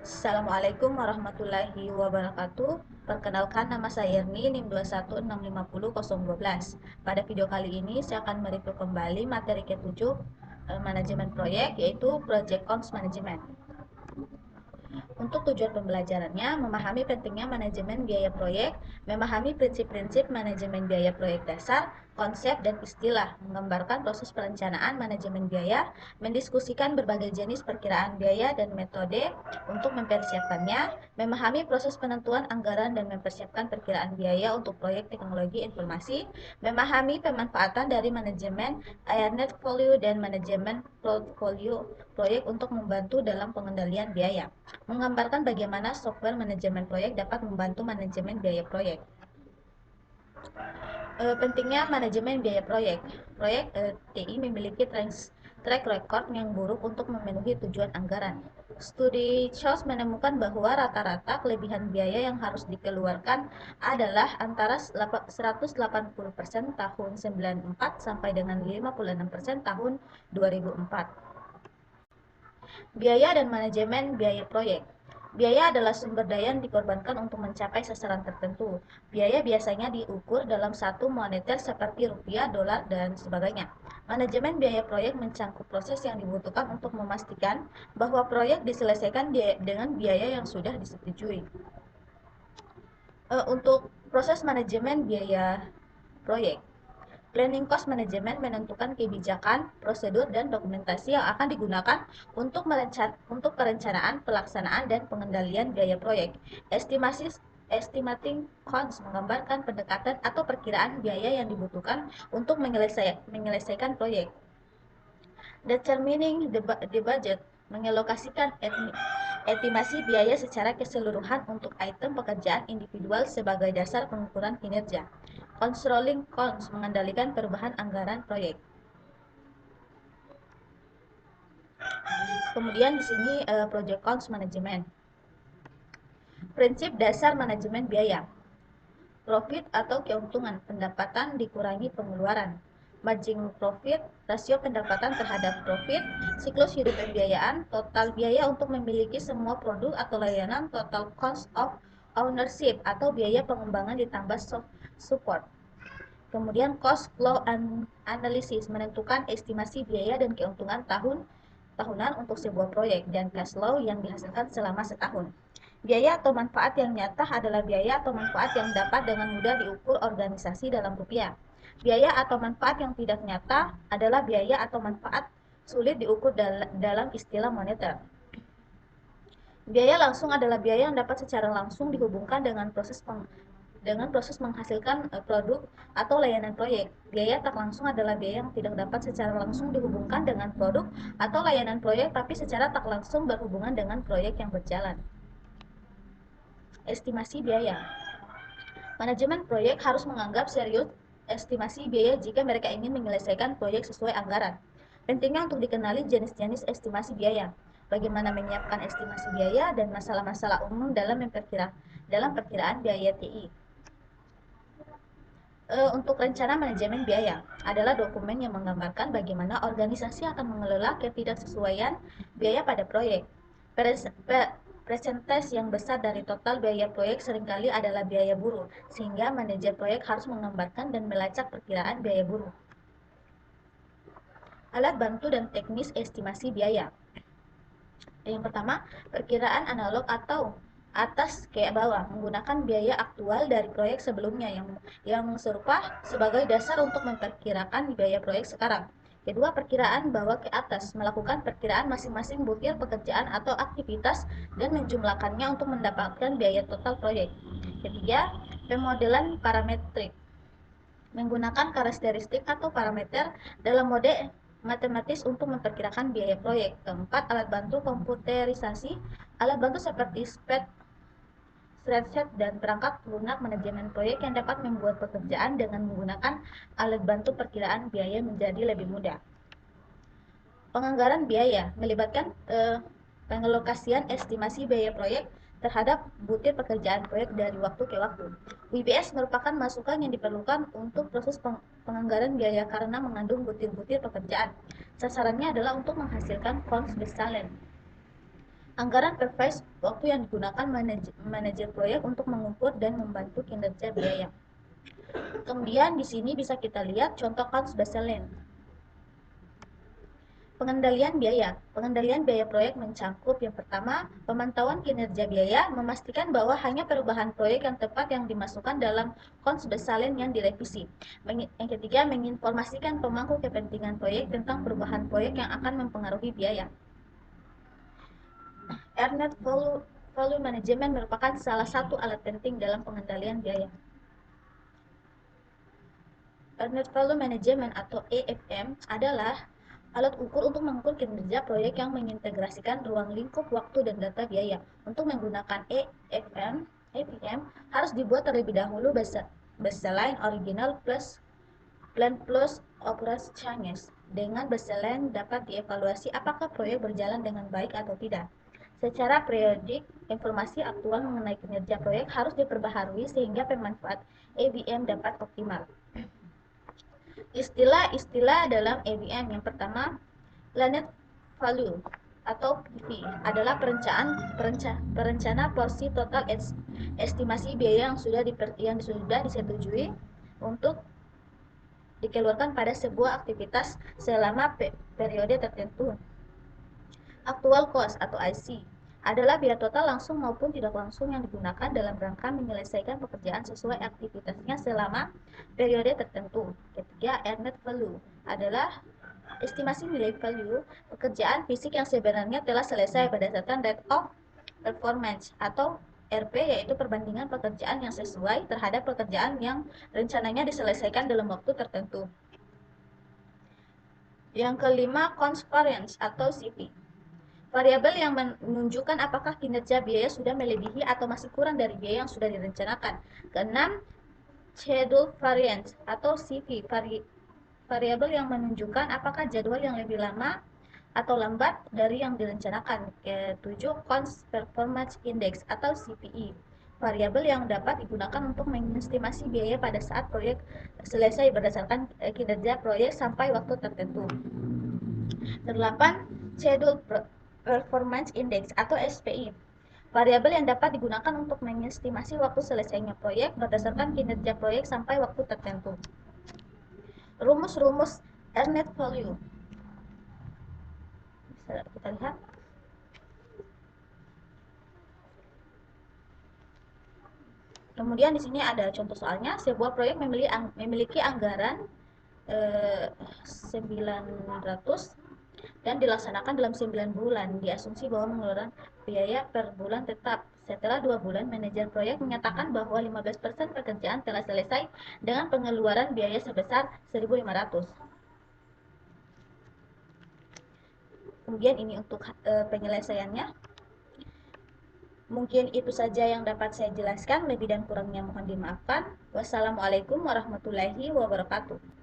Assalamualaikum warahmatullahi wabarakatuh. Perkenalkan, nama saya Irni, NIM 216500012. Pada video kali ini saya akan mereview kembali materi ke-7 manajemen proyek, yaitu Project Cost Management. Untuk tujuan pembelajarannya, memahami pentingnya manajemen biaya proyek, memahami prinsip-prinsip manajemen biaya proyek dasar, konsep dan istilah, menggambarkan proses perencanaan manajemen biaya, mendiskusikan berbagai jenis perkiraan biaya dan metode untuk mempersiapkannya, memahami proses penentuan anggaran dan mempersiapkan perkiraan biaya untuk proyek teknologi informasi, memahami pemanfaatan dari manajemen net value dan manajemen portfolio proyek untuk membantu dalam pengendalian biaya, menggambarkan bagaimana software manajemen proyek dapat membantu manajemen biaya proyek. Pentingnya manajemen biaya proyek. Proyek TI memiliki track record yang buruk untuk memenuhi tujuan anggaran. Studi CHOS menemukan bahwa rata-rata kelebihan biaya yang harus dikeluarkan adalah antara 180% tahun 94 sampai dengan 56% tahun 2004. Biaya dan manajemen biaya proyek. Biaya adalah sumber daya yang dikorbankan untuk mencapai sasaran tertentu. Biaya biasanya diukur dalam satu moneter seperti rupiah, dolar, dan sebagainya. Manajemen biaya proyek mencangkup proses yang dibutuhkan untuk memastikan bahwa proyek diselesaikan dengan biaya yang sudah disetujui. Untuk proses manajemen biaya proyek, Planning Cost Management menentukan kebijakan, prosedur, dan dokumentasi yang akan digunakan untuk perencanaan, pelaksanaan, dan pengendalian biaya proyek. Estimating cost menggambarkan pendekatan atau perkiraan biaya yang dibutuhkan untuk menyelesaikan proyek. Determining the budget mengelokasikan estimasi biaya secara keseluruhan untuk item pekerjaan individual sebagai dasar pengukuran kinerja. Controlling costs mengendalikan perubahan anggaran proyek. Kemudian di sini Project Cost Management. Prinsip dasar manajemen biaya. Profit atau keuntungan, pendapatan dikurangi pengeluaran. Margin profit, rasio pendapatan terhadap profit. Siklus hidup pembiayaan, total biaya untuk memiliki semua produk atau layanan. Total cost of ownership atau biaya pengembangan ditambah support. Kemudian cost flow analysis menentukan estimasi biaya dan keuntungan tahunan untuk sebuah proyek, dan cash flow yang dihasilkan selama setahun. Biaya atau manfaat yang nyata adalah biaya atau manfaat yang dapat dengan mudah diukur organisasi dalam rupiah. Biaya atau manfaat yang tidak nyata adalah biaya atau manfaat sulit diukur dalam istilah moneter. Biaya langsung adalah biaya yang dapat secara langsung dihubungkan dengan proses menghasilkan produk atau layanan proyek. Biaya tak langsung adalah biaya yang tidak dapat secara langsung dihubungkan dengan produk atau layanan proyek, tapi secara tak langsung berhubungan dengan proyek yang berjalan. Estimasi biaya. Manajemen proyek harus menganggap serius estimasi biaya jika mereka ingin menyelesaikan proyek sesuai anggaran. Pentingnya untuk dikenali jenis-jenis estimasi biaya, bagaimana menyiapkan estimasi biaya, dan masalah-masalah umum dalam perkiraan biaya TI. Untuk rencana manajemen biaya adalah dokumen yang menggambarkan bagaimana organisasi akan mengelola ketidaksesuaian biaya pada proyek. Persentase yang besar dari total biaya proyek seringkali adalah biaya buruh, sehingga manajer proyek harus menggambarkan dan melacak perkiraan biaya buruh. Alat bantu dan teknis estimasi biaya. Yang pertama, perkiraan analog atau atas ke bawah menggunakan biaya aktual dari proyek sebelumnya yang serupa sebagai dasar untuk memperkirakan biaya proyek sekarang. Kedua, perkiraan bawah ke atas melakukan perkiraan masing-masing butir pekerjaan atau aktivitas dan menjumlahkannya untuk mendapatkan biaya total proyek. Ketiga, pemodelan parametrik menggunakan karakteristik atau parameter dalam mode matematis untuk memperkirakan biaya proyek. Keempat, alat bantu komputerisasi. Alat bantu seperti spreadsheet dan perangkat lunak manajemen proyek yang dapat membuat pekerjaan dengan menggunakan alat bantu perkiraan biaya menjadi lebih mudah. Penganggaran biaya melibatkan pengelokasian estimasi biaya proyek terhadap butir pekerjaan proyek dari waktu ke waktu. WBS merupakan masukan yang diperlukan untuk proses penganggaran biaya karena mengandung butir-butir pekerjaan. Sasarannya adalah untuk menghasilkan cost baseline. Anggaran advice waktu yang digunakan manajer proyek untuk mengukur dan membantu kinerja biaya. Kemudian di sini bisa kita lihat contoh cost baseline. Pengendalian biaya. Pengendalian biaya proyek mencakup yang pertama, pemantauan kinerja biaya, memastikan bahwa hanya perubahan proyek yang tepat yang dimasukkan dalam cost baseline yang direvisi. Yang ketiga, menginformasikan pemangku kepentingan proyek tentang perubahan proyek yang akan mempengaruhi biaya. Earned Value Management merupakan salah satu alat penting dalam pengendalian biaya. Earned Value Management atau EVM adalah alat ukur untuk mengukur kinerja proyek yang mengintegrasikan ruang lingkup waktu dan data biaya. Untuk menggunakan EVM harus dibuat terlebih dahulu baseline original plus plan plus operations. Dengan baseline dapat dievaluasi apakah proyek berjalan dengan baik atau tidak. Secara periodik, informasi aktual mengenai kinerja proyek harus diperbaharui sehingga pemanfaat EVM dapat optimal. Istilah-istilah dalam EVM yang pertama, Planet Value atau PV adalah perencana porsi total estimasi biaya yang sudah disetujui untuk dikeluarkan pada sebuah aktivitas selama periode tertentu. Actual cost atau IC adalah biaya total langsung maupun tidak langsung yang digunakan dalam rangka menyelesaikan pekerjaan sesuai aktivitasnya selama periode tertentu. Ketiga, earned value adalah estimasi nilai value pekerjaan fisik yang sebenarnya telah selesai berdasarkan rate of performance atau RP, yaitu perbandingan pekerjaan yang sesuai terhadap pekerjaan yang rencananya diselesaikan dalam waktu tertentu. Yang kelima, cost variance atau CV. Variabel yang menunjukkan apakah kinerja biaya sudah melebihi atau masih kurang dari biaya yang sudah direncanakan. Keenam, schedule variance atau CV. Variabel yang menunjukkan apakah jadwal yang lebih lama atau lambat dari yang direncanakan. Ketujuh, Cost Performance Index atau CPI. Variabel yang dapat digunakan untuk mengestimasi biaya pada saat proyek selesai berdasarkan kinerja proyek sampai waktu tertentu. Kedelapan, Schedule Performance Index atau SPI. Variabel yang dapat digunakan untuk mengestimasi waktu selesainya proyek berdasarkan kinerja proyek sampai waktu tertentu. Rumus-rumus earned value. Bisa kita lihat. Kemudian di sini ada contoh soalnya. Sebuah proyek memiliki anggaran 900 dan dilaksanakan dalam 9 bulan. Diasumsi bahwa mengeluarkan biaya per bulan tetap. Setelah 2 bulan, manajer proyek menyatakan bahwa 15% pekerjaan telah selesai dengan pengeluaran biaya sebesar 1.500. Kemudian ini untuk penyelesaiannya. Mungkin itu saja yang dapat saya jelaskan, lebih dan kurangnya mohon dimaafkan. Wassalamualaikum warahmatullahi wabarakatuh.